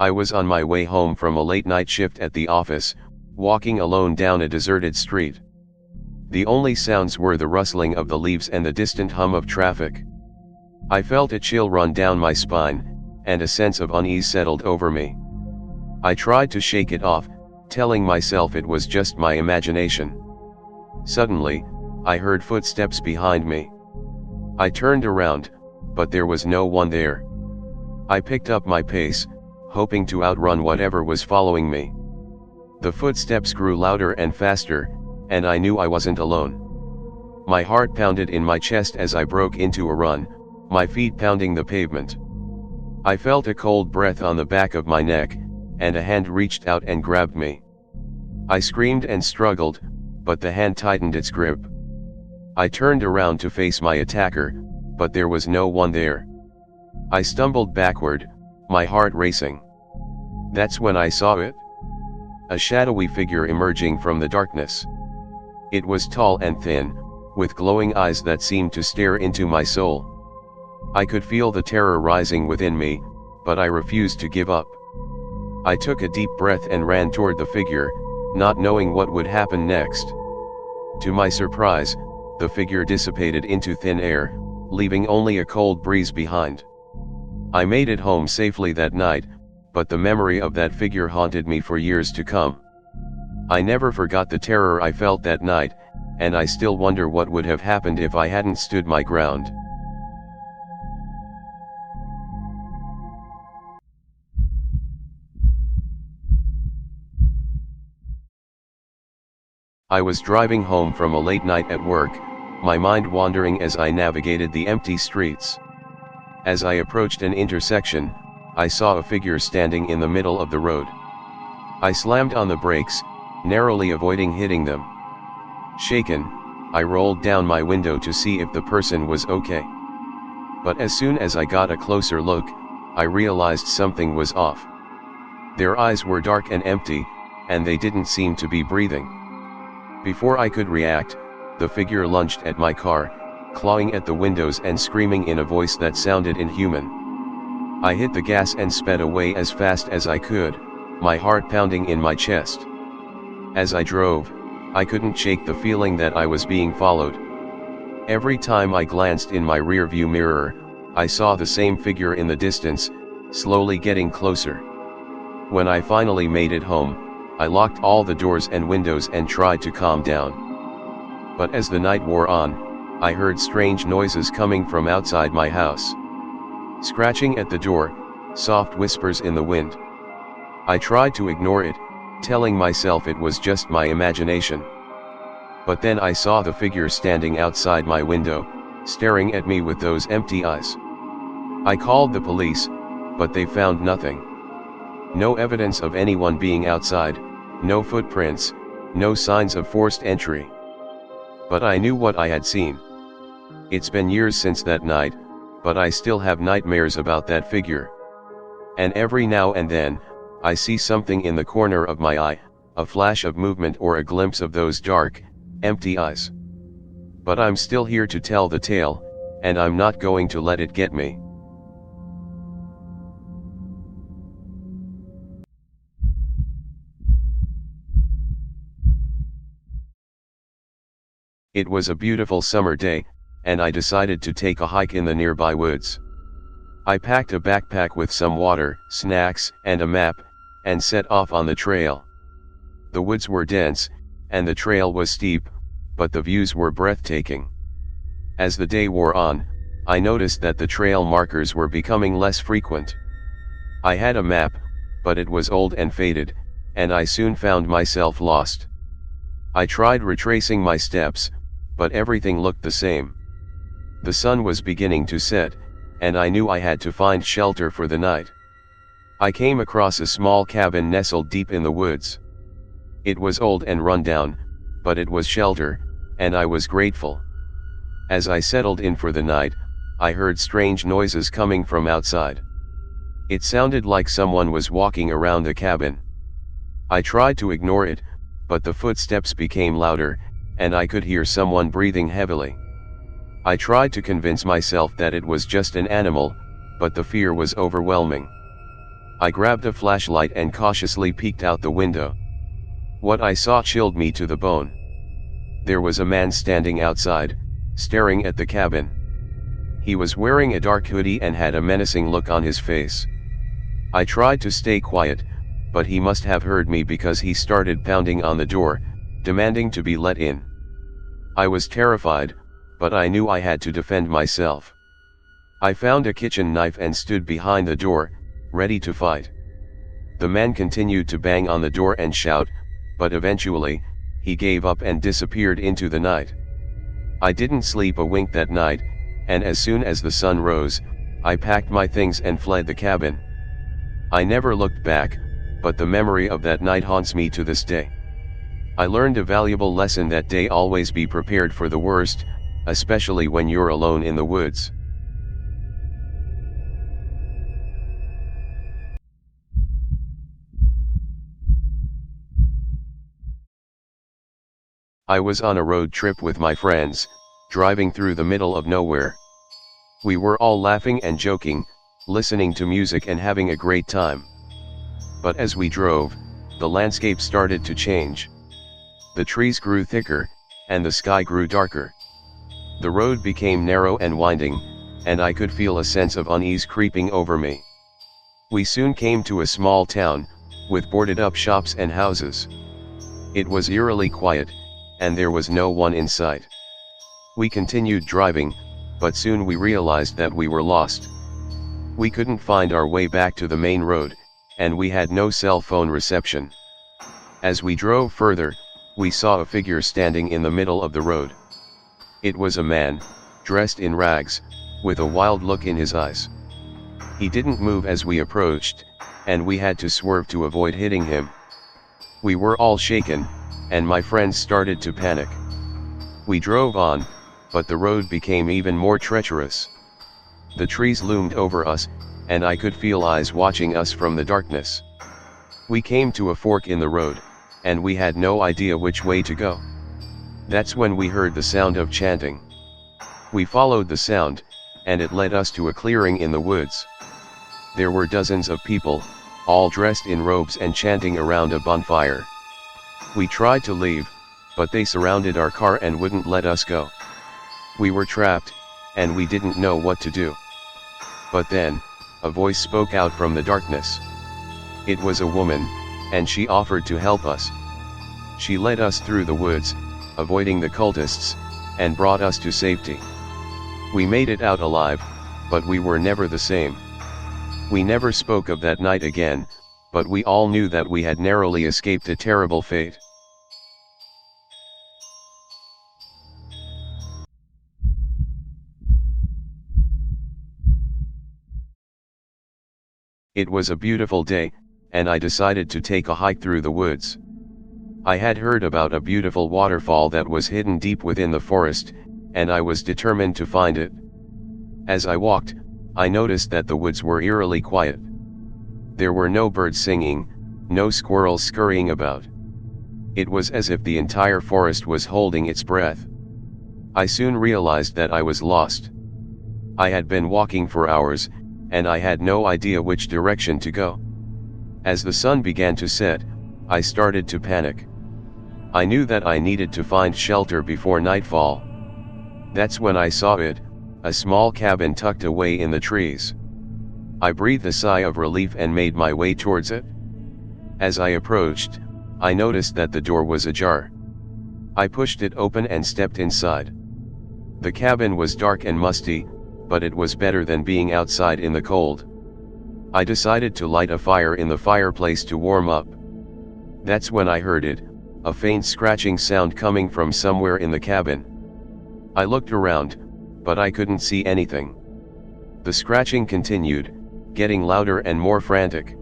I was on my way home from a late-night shift at the office, walking alone down a deserted street. The only sounds were the rustling of the leaves and the distant hum of traffic. I felt a chill run down my spine, and a sense of unease settled over me. I tried to shake it off, telling myself it was just my imagination. Suddenly, I heard footsteps behind me. I turned around, but there was no one there. I picked up my pace, hoping to outrun whatever was following me. The footsteps grew louder and faster, and I knew I wasn't alone. My heart pounded in my chest as I broke into a run, my feet pounding the pavement. I felt a cold breath on the back of my neck, and a hand reached out and grabbed me. I screamed and struggled, but the hand tightened its grip. I turned around to face my attacker, but there was no one there. I stumbled backward, my heart racing. That's when I saw it. A shadowy figure emerging from the darkness. It was tall and thin, with glowing eyes that seemed to stare into my soul. I could feel the terror rising within me, but I refused to give up. I took a deep breath and ran toward the figure, not knowing what would happen next. To my surprise, the figure dissipated into thin air, leaving only a cold breeze behind. I made it home safely that night, but the memory of that figure haunted me for years to come. I never forgot the terror I felt that night, and I still wonder what would have happened if I hadn't stood my ground. I was driving home from a late night at work, my mind wandering as I navigated the empty streets. As I approached an intersection, I saw a figure standing in the middle of the road. I slammed on the brakes, narrowly avoiding hitting them. Shaken, I rolled down my window to see if the person was okay. But as soon as I got a closer look, I realized something was off. Their eyes were dark and empty, and they didn't seem to be breathing. Before I could react, the figure lunged at my car, clawing at the windows and screaming in a voice that sounded inhuman. I hit the gas and sped away as fast as I could, my heart pounding in my chest. As I drove, I couldn't shake the feeling that I was being followed. Every time I glanced in my rearview mirror, I saw the same figure in the distance, slowly getting closer. When I finally made it home, I locked all the doors and windows and tried to calm down. But as the night wore on, I heard strange noises coming from outside my house. Scratching at the door, soft whispers in the wind. I tried to ignore it, telling myself it was just my imagination. But then I saw the figure standing outside my window, staring at me with those empty eyes. I called the police, but they found nothing. No evidence of anyone being outside, no footprints, no signs of forced entry. But I knew what I had seen. It's been years since that night, but I still have nightmares about that figure. And every now and then, I see something in the corner of my eye, a flash of movement or a glimpse of those dark, empty eyes. But I'm still here to tell the tale, and I'm not going to let it get me. It was a beautiful summer day, and I decided to take a hike in the nearby woods. I packed a backpack with some water, snacks, and a map, and set off on the trail. The woods were dense, and the trail was steep, but the views were breathtaking. As the day wore on, I noticed that the trail markers were becoming less frequent. I had a map, but it was old and faded, and I soon found myself lost. I tried retracing my steps, but everything looked the same. The sun was beginning to set, and I knew I had to find shelter for the night. I came across a small cabin nestled deep in the woods. It was old and run down, but it was shelter, and I was grateful. As I settled in for the night, I heard strange noises coming from outside. It sounded like someone was walking around the cabin. I tried to ignore it, but the footsteps became louder, and I could hear someone breathing heavily. I tried to convince myself that it was just an animal, but the fear was overwhelming. I grabbed a flashlight and cautiously peeked out the window. What I saw chilled me to the bone. There was a man standing outside, staring at the cabin. He was wearing a dark hoodie and had a menacing look on his face. I tried to stay quiet, but he must have heard me because he started pounding on the door, demanding to be let in. I was terrified, but I knew I had to defend myself. I found a kitchen knife and stood behind the door, ready to fight. The man continued to bang on the door and shout, but eventually, he gave up and disappeared into the night. I didn't sleep a wink that night, and as soon as the sun rose, I packed my things and fled the cabin. I never looked back, but the memory of that night haunts me to this day. I learned a valuable lesson that day: always be prepared for the worst, especially when you're alone in the woods. I was on a road trip with my friends, driving through the middle of nowhere. We were all laughing and joking, listening to music and having a great time. But as we drove, the landscape started to change. The trees grew thicker, and the sky grew darker. The road became narrow and winding, and I could feel a sense of unease creeping over me. We soon came to a small town, with boarded-up shops and houses. It was eerily quiet, and there was no one in sight. We continued driving, but soon we realized that we were lost. We couldn't find our way back to the main road, and we had no cell phone reception. As we drove further, we saw a figure standing in the middle of the road. It was a man, dressed in rags, with a wild look in his eyes. He didn't move as we approached, and we had to swerve to avoid hitting him. We were all shaken, and my friends started to panic. We drove on, but the road became even more treacherous. The trees loomed over us, and I could feel eyes watching us from the darkness. We came to a fork in the road, and we had no idea which way to go. That's when we heard the sound of chanting. We followed the sound, and it led us to a clearing in the woods. There were dozens of people, all dressed in robes and chanting around a bonfire. We tried to leave, but they surrounded our car and wouldn't let us go. We were trapped, and we didn't know what to do. But then, a voice spoke out from the darkness. It was a woman, and she offered to help us. She led us through the woods, avoiding the cultists, and brought us to safety. We made it out alive, but we were never the same. We never spoke of that night again, but we all knew that we had narrowly escaped a terrible fate. It was a beautiful day, and I decided to take a hike through the woods. I had heard about a beautiful waterfall that was hidden deep within the forest, and I was determined to find it. As I walked, I noticed that the woods were eerily quiet. There were no birds singing, no squirrels scurrying about. It was as if the entire forest was holding its breath. I soon realized that I was lost. I had been walking for hours, and I had no idea which direction to go. As the sun began to set, I started to panic. I knew that I needed to find shelter before nightfall. That's when I saw it, a small cabin tucked away in the trees. I breathed a sigh of relief and made my way towards it. As I approached, I noticed that the door was ajar. I pushed it open and stepped inside. The cabin was dark and musty, but it was better than being outside in the cold. I decided to light a fire in the fireplace to warm up. That's when I heard it, a faint scratching sound coming from somewhere in the cabin. I looked around, but I couldn't see anything. The scratching continued, getting louder and more frantic.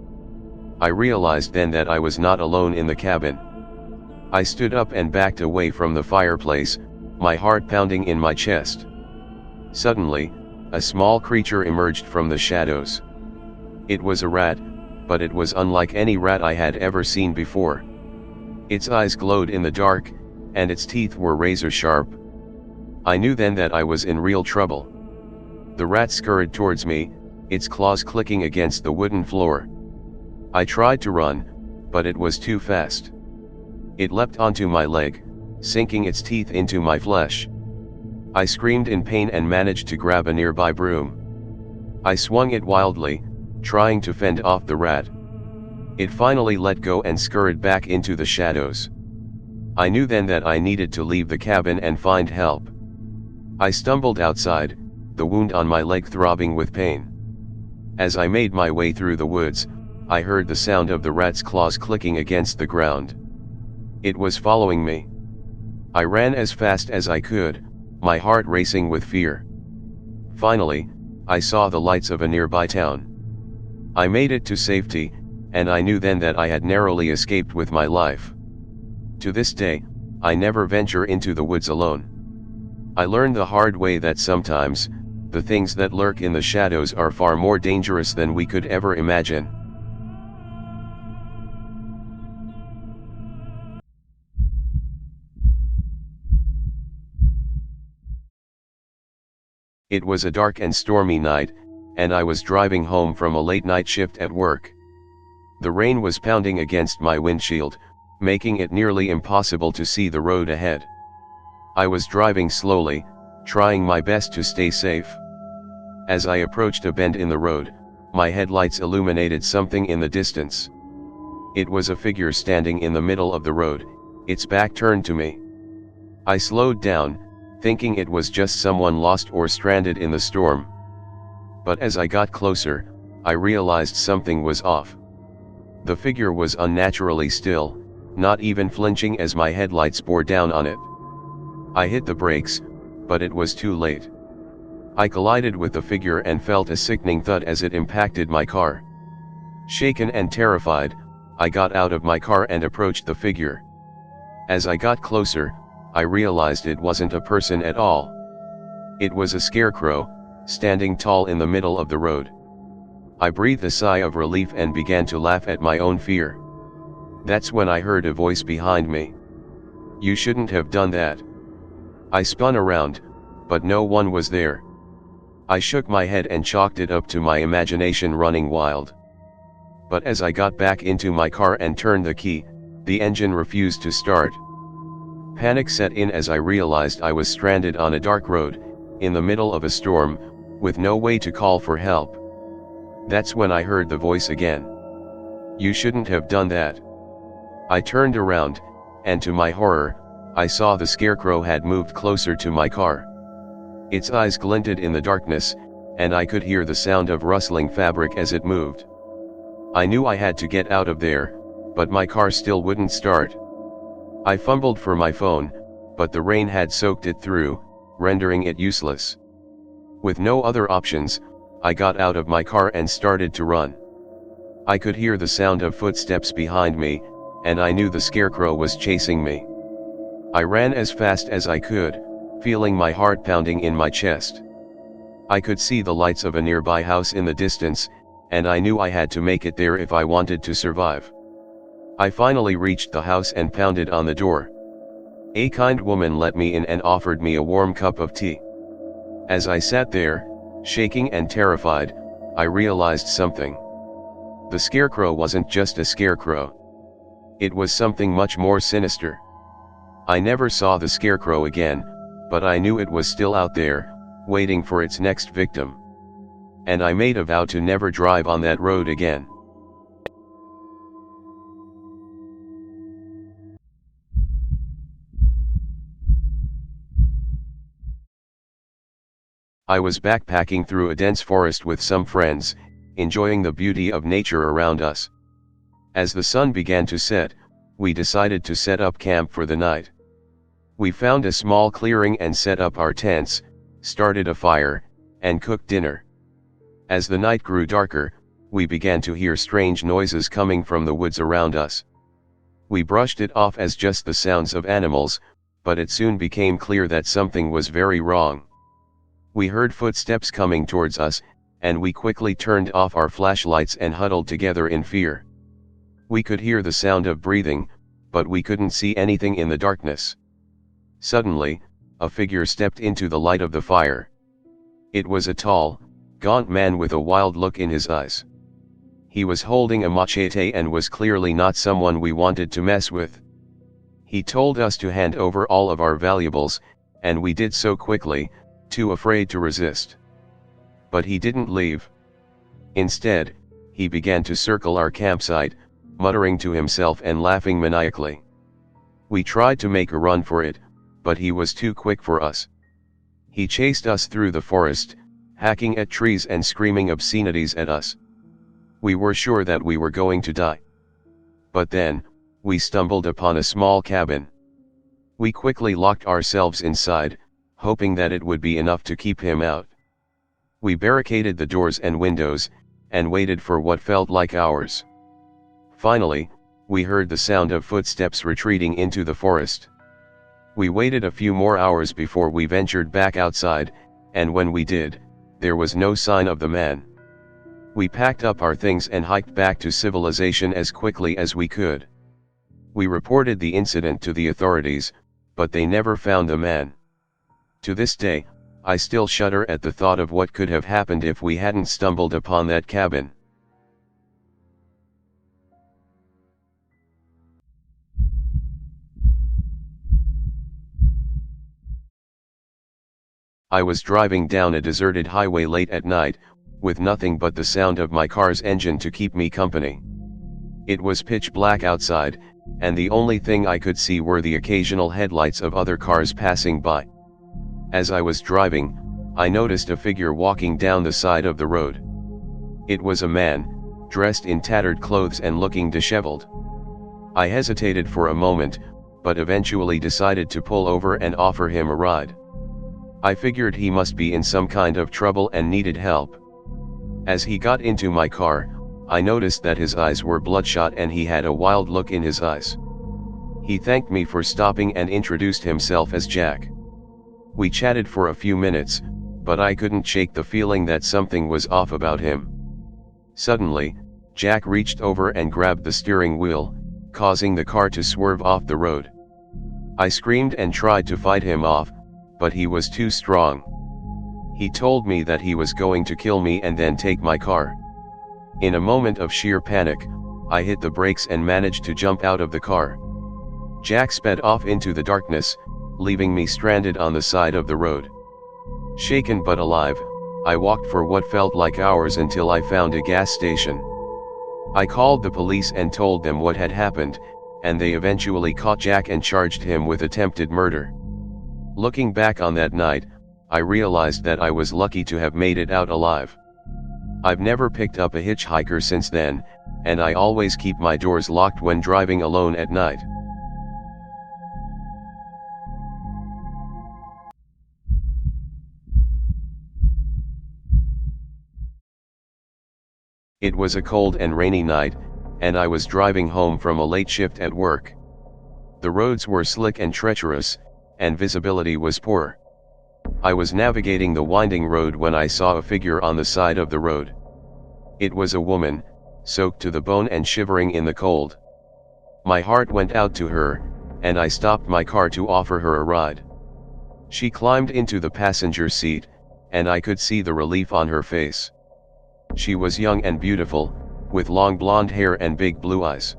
I realized then that I was not alone in the cabin. I stood up and backed away from the fireplace, my heart pounding in my chest. Suddenly, a small creature emerged from the shadows. It was a rat, but it was unlike any rat I had ever seen before. Its eyes glowed in the dark, and its teeth were razor sharp. I knew then that I was in real trouble. The rat scurried towards me, its claws clicking against the wooden floor. I tried to run, but it was too fast. It leapt onto my leg, sinking its teeth into my flesh. I screamed in pain and managed to grab a nearby broom. I swung it wildly, trying to fend off the rat. It finally let go and scurried back into the shadows. I knew then that I needed to leave the cabin and find help. I stumbled outside, the wound on my leg throbbing with pain. As I made my way through the woods, I heard the sound of the rat's claws clicking against the ground. It was following me. I ran as fast as I could, my heart racing with fear. Finally, I saw the lights of a nearby town. I made it to safety, and I knew then that I had narrowly escaped with my life. To this day, I never venture into the woods alone. I learned the hard way that sometimes, the things that lurk in the shadows are far more dangerous than we could ever imagine. It was a dark and stormy night, and I was driving home from a late night shift at work. The rain was pounding against my windshield, making it nearly impossible to see the road ahead. I was driving slowly, trying my best to stay safe. As I approached a bend in the road, my headlights illuminated something in the distance. It was a figure standing in the middle of the road, its back turned to me. I slowed down, thinking it was just someone lost or stranded in the storm. But as I got closer, I realized something was off. The figure was unnaturally still, not even flinching as my headlights bore down on it. I hit the brakes, but it was too late. I collided with the figure and felt a sickening thud as it impacted my car. Shaken and terrified, I got out of my car and approached the figure. As I got closer, I realized it wasn't a person at all. It was a scarecrow, standing tall in the middle of the road. I breathed a sigh of relief and began to laugh at my own fear. That's when I heard a voice behind me. "You shouldn't have done that." I spun around, but no one was there. I shook my head and chalked it up to my imagination running wild. But as I got back into my car and turned the key, the engine refused to start. Panic set in as I realized I was stranded on a dark road, in the middle of a storm, with no way to call for help. That's when I heard the voice again. "You shouldn't have done that." I turned around, and to my horror, I saw the scarecrow had moved closer to my car. Its eyes glinted in the darkness, and I could hear the sound of rustling fabric as it moved. I knew I had to get out of there, but my car still wouldn't start. I fumbled for my phone, but the rain had soaked it through, rendering it useless. With no other options, I got out of my car and started to run. I could hear the sound of footsteps behind me, and I knew the scarecrow was chasing me. I ran as fast as I could, feeling my heart pounding in my chest. I could see the lights of a nearby house in the distance, and I knew I had to make it there if I wanted to survive. I finally reached the house and pounded on the door. A kind woman let me in and offered me a warm cup of tea. As I sat there, shaking and terrified, I realized something. The scarecrow wasn't just a scarecrow. It was something much more sinister. I never saw the scarecrow again, but I knew it was still out there, waiting for its next victim. And I made a vow to never drive on that road again. I was backpacking through a dense forest with some friends, enjoying the beauty of nature around us. As the sun began to set, we decided to set up camp for the night. We found a small clearing and set up our tents, started a fire, and cooked dinner. As the night grew darker, we began to hear strange noises coming from the woods around us. We brushed it off as just the sounds of animals, but it soon became clear that something was very wrong. We heard footsteps coming towards us, and we quickly turned off our flashlights and huddled together in fear. We could hear the sound of breathing, but we couldn't see anything in the darkness. Suddenly, a figure stepped into the light of the fire. It was a tall, gaunt man with a wild look in his eyes. He was holding a machete and was clearly not someone we wanted to mess with. He told us to hand over all of our valuables, and we did so quickly, too afraid to resist. But he didn't leave. Instead, he began to circle our campsite, muttering to himself and laughing maniacally. We tried to make a run for it, but he was too quick for us. He chased us through the forest, hacking at trees and screaming obscenities at us. We were sure that we were going to die. But then, we stumbled upon a small cabin. We quickly locked ourselves inside, hoping that it would be enough to keep him out. We barricaded the doors and windows, and waited for what felt like hours. Finally, we heard the sound of footsteps retreating into the forest. We waited a few more hours before we ventured back outside, and when we did, there was no sign of the man. We packed up our things and hiked back to civilization as quickly as we could. We reported the incident to the authorities, but they never found the man. To this day, I still shudder at the thought of what could have happened if we hadn't stumbled upon that cabin. I was driving down a deserted highway late at night, with nothing but the sound of my car's engine to keep me company. It was pitch black outside, and the only thing I could see were the occasional headlights of other cars passing by. As I was driving, I noticed a figure walking down the side of the road. It was a man, dressed in tattered clothes and looking disheveled. I hesitated for a moment, but eventually decided to pull over and offer him a ride. I figured he must be in some kind of trouble and needed help. As he got into my car, I noticed that his eyes were bloodshot and he had a wild look in his eyes. He thanked me for stopping and introduced himself as Jack. We chatted for a few minutes, but I couldn't shake the feeling that something was off about him. Suddenly, Jack reached over and grabbed the steering wheel, causing the car to swerve off the road. I screamed and tried to fight him off, but he was too strong. He told me that he was going to kill me and then take my car. In a moment of sheer panic, I hit the brakes and managed to jump out of the car. Jack sped off into the darkness, leaving me stranded on the side of the road. Shaken but alive, I walked for what felt like hours until I found a gas station. I called the police and told them what had happened, and they eventually caught Jack and charged him with attempted murder. Looking back on that night, I realized that I was lucky to have made it out alive. I've never picked up a hitchhiker since then, and I always keep my doors locked when driving alone at night. It was a cold and rainy night, and I was driving home from a late shift at work. The roads were slick and treacherous, and visibility was poor. I was navigating the winding road when I saw a figure on the side of the road. It was a woman, soaked to the bone and shivering in the cold. My heart went out to her, and I stopped my car to offer her a ride. She climbed into the passenger seat, and I could see the relief on her face. She was young and beautiful, with long blonde hair and big blue eyes.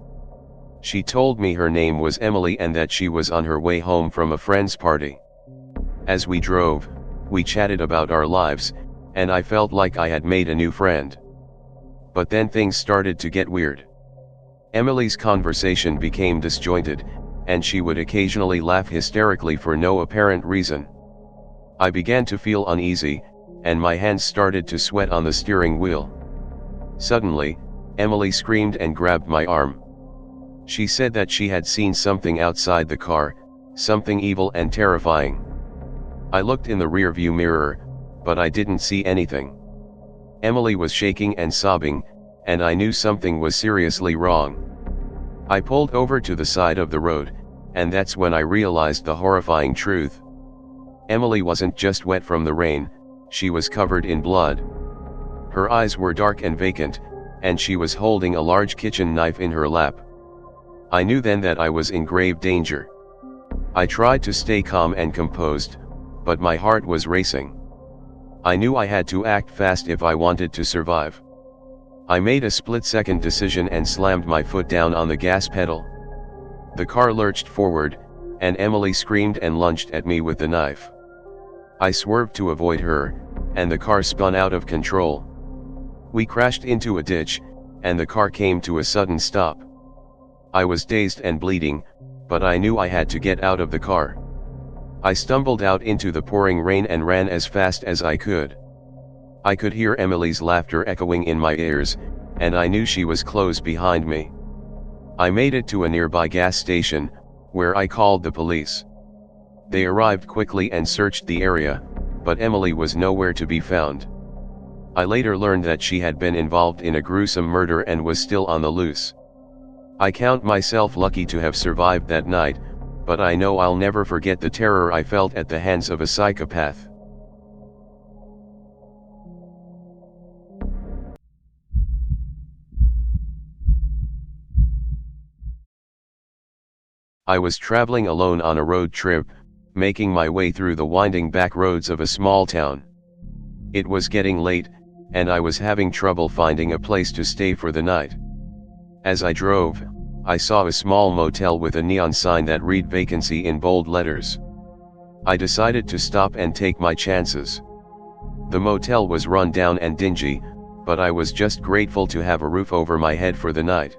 She told me her name was Emily and that she was on her way home from a friend's party. As we drove, we chatted about our lives, and I felt like I had made a new friend. But then things started to get weird. Emily's conversation became disjointed, and she would occasionally laugh hysterically for no apparent reason. I began to feel uneasy, and my hands started to sweat on the steering wheel. Suddenly, Emily screamed and grabbed my arm. She said that she had seen something outside the car, something evil and terrifying. I looked in the rearview mirror, but I didn't see anything. Emily was shaking and sobbing, and I knew something was seriously wrong. I pulled over to the side of the road, and that's when I realized the horrifying truth. Emily wasn't just wet from the rain, she was covered in blood. Her eyes were dark and vacant, and she was holding a large kitchen knife in her lap. I knew then that I was in grave danger. I tried to stay calm and composed, but my heart was racing. I knew I had to act fast if I wanted to survive. I made a split-second decision and slammed my foot down on the gas pedal. The car lurched forward, and Emily screamed and lunged at me with the knife. I swerved to avoid her, and the car spun out of control. We crashed into a ditch, and the car came to a sudden stop. I was dazed and bleeding, but I knew I had to get out of the car. I stumbled out into the pouring rain and ran as fast as I could. I could hear Emily's laughter echoing in my ears, and I knew she was close behind me. I made it to a nearby gas station, where I called the police. They arrived quickly and searched the area, but Emily was nowhere to be found. I later learned that she had been involved in a gruesome murder and was still on the loose. I count myself lucky to have survived that night, but I know I'll never forget the terror I felt at the hands of a psychopath. I was traveling alone on a road trip, making my way through the winding back roads of a small town. It was getting late, and I was having trouble finding a place to stay for the night. As I drove, I saw a small motel with a neon sign that read vacancy in bold letters. I decided to stop and take my chances. The motel was run down and dingy, but I was just grateful to have a roof over my head for the night.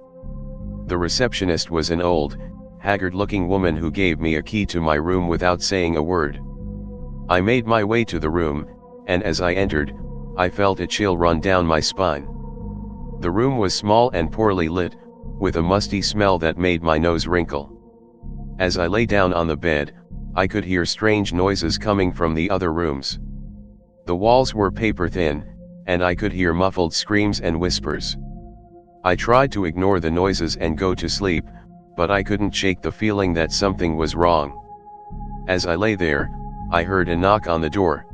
The receptionist was an old, haggard-looking woman who gave me a key to my room without saying a word. I made my way to the room, and as I entered, I felt a chill run down my spine. The room was small and poorly lit, with a musty smell that made my nose wrinkle. As I lay down on the bed, I could hear strange noises coming from the other rooms. The walls were paper-thin, and I could hear muffled screams and whispers. I tried to ignore the noises and go to sleep, but I couldn't shake the feeling that something was wrong. As I lay there, I heard a knock on the door.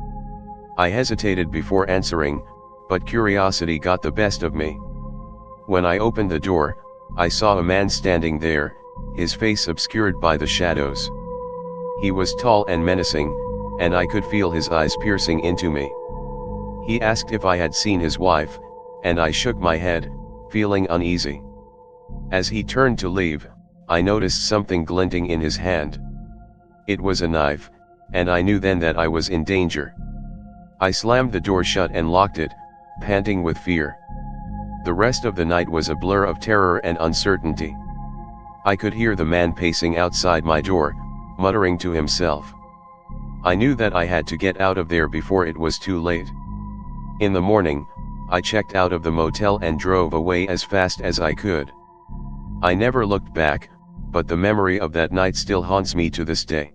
I hesitated before answering, but curiosity got the best of me. When I opened the door, I saw a man standing there, his face obscured by the shadows. He was tall and menacing, and I could feel his eyes piercing into me. He asked if I had seen his wife, and I shook my head, feeling uneasy. As he turned to leave, I noticed something glinting in his hand. It was a knife, and I knew then that I was in danger. I slammed the door shut and locked it, panting with fear. The rest of the night was a blur of terror and uncertainty. I could hear the man pacing outside my door, muttering to himself. I knew that I had to get out of there before it was too late. In the morning, I checked out of the motel and drove away as fast as I could. I never looked back, but the memory of that night still haunts me to this day.